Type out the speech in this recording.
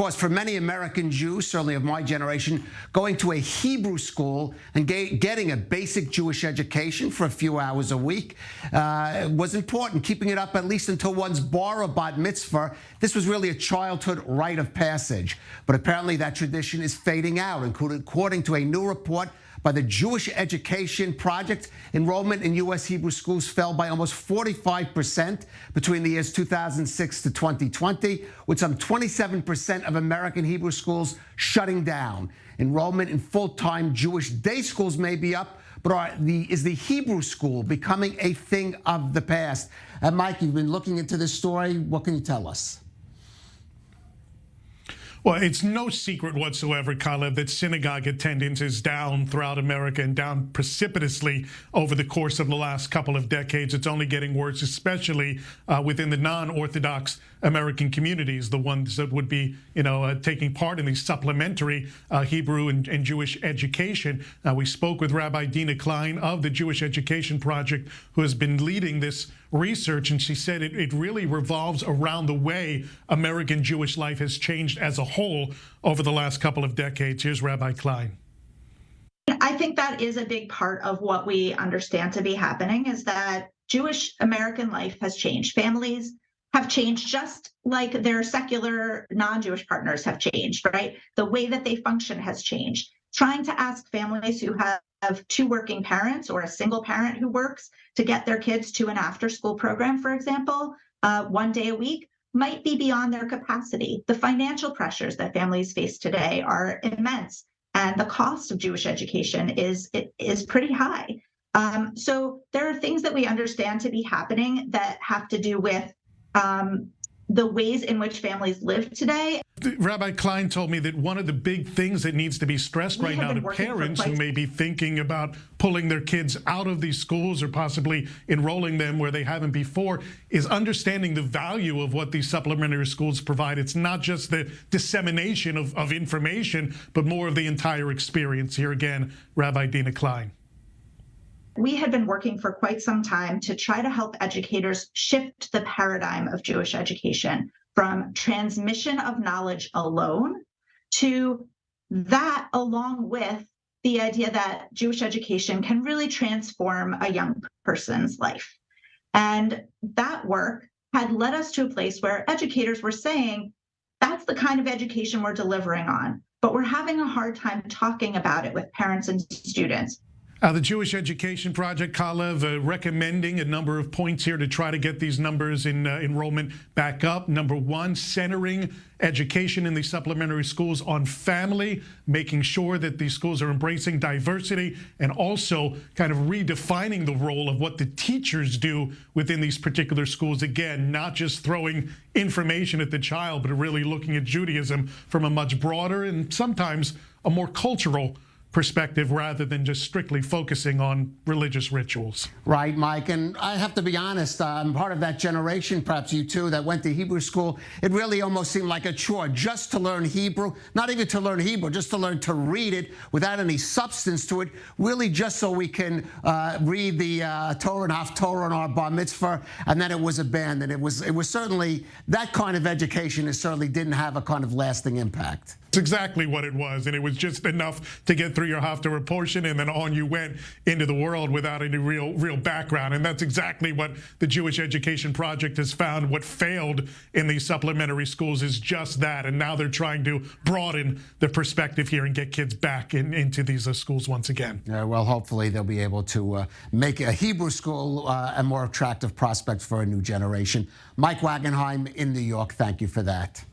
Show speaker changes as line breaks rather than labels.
course, for many American Jews, certainly of my generation, going to a Hebrew school and getting a basic Jewish education for a few hours a week was important, keeping it up at least until one's bar or bat mitzvah. This was really a childhood rite of passage. But apparently that tradition is fading out, according to a new report by the Jewish Education Project. Enrollment in U.S. Hebrew schools fell by almost 45% between the years 2006 to 2020, with some 27% of American Hebrew schools shutting down. Enrollment in full-time Jewish day schools may be up, but is the Hebrew school becoming a thing of the past? Mike, you've been looking into this story. What can you tell us?
Well, it's no secret whatsoever, Kalev, that synagogue attendance is down throughout America and down precipitously over the course of the last couple of decades. It's only getting worse, especially within the non-Orthodox American communities, the ones that would be, taking part in the supplementary Hebrew and Jewish education. We spoke with Rabbi Dina Klein of the Jewish Education Project, who has been leading this research, and she said it really revolves around the way American Jewish life has changed as a whole over the last couple of decades. Here's Rabbi Klein.
I think that is a big part of what we understand to be happening, is that Jewish American life has changed. Families have changed just like their secular non-Jewish partners have changed, right? The way that they function has changed. Trying to ask families who have two working parents or a single parent who works to get their kids to an after-school program, for example, 1 day a week, might be beyond their capacity. The financial pressures that families face today are immense, and the cost of Jewish education is pretty high. So there are things that we understand to be happening that have to do with the ways in which families live today.
Rabbi Klein told me that one of the big things that needs to be stressed right now to parents who may be thinking about pulling their kids out of these schools or possibly enrolling them where they haven't before is understanding the value of what these supplementary schools provide. It's not just the dissemination of information, but more of the entire experience. Here again, Rabbi Dina Klein.
We had been working for quite some time to try to help educators shift the paradigm of Jewish education from transmission of knowledge alone to that, along with the idea that Jewish education can really transform a young person's life. And that work had led us to a place where educators were saying, that's the kind of education we're delivering on, but we're having a hard time talking about it with parents and students.
The Jewish Education Project, Kalev, recommending a number of points here to try to get these numbers in enrollment back up. Number one, centering education in the supplementary schools on family, making sure that these schools are embracing diversity, and also kind of redefining the role of what the teachers do within these particular schools. Again, not just throwing information at the child, but really looking at Judaism from a much broader and sometimes a more cultural perspective rather than just strictly focusing on religious rituals.
Right, Mike, and I have to be honest, I'm part of that generation, perhaps you too, that went to Hebrew school. It really almost seemed like a chore just to learn Hebrew, not even to learn Hebrew, just to learn to read it without any substance to it, really just so we can read the Torah and Haftorah on our bar mitzvah, and then it was abandoned. It was certainly, that kind of education certainly didn't have a kind of lasting impact.
It's exactly what it was, and it was just enough to get through your Haftarah portion, and then on you went into the world without any real background. And that's exactly what the Jewish Education Project has found. What failed in these supplementary schools is just that, and now they're trying to broaden the perspective here and get kids back into these schools once again.
Yeah, well, hopefully they'll be able to make a Hebrew school a more attractive prospect for a new generation. Mike Wagenheim in New York, thank you for that.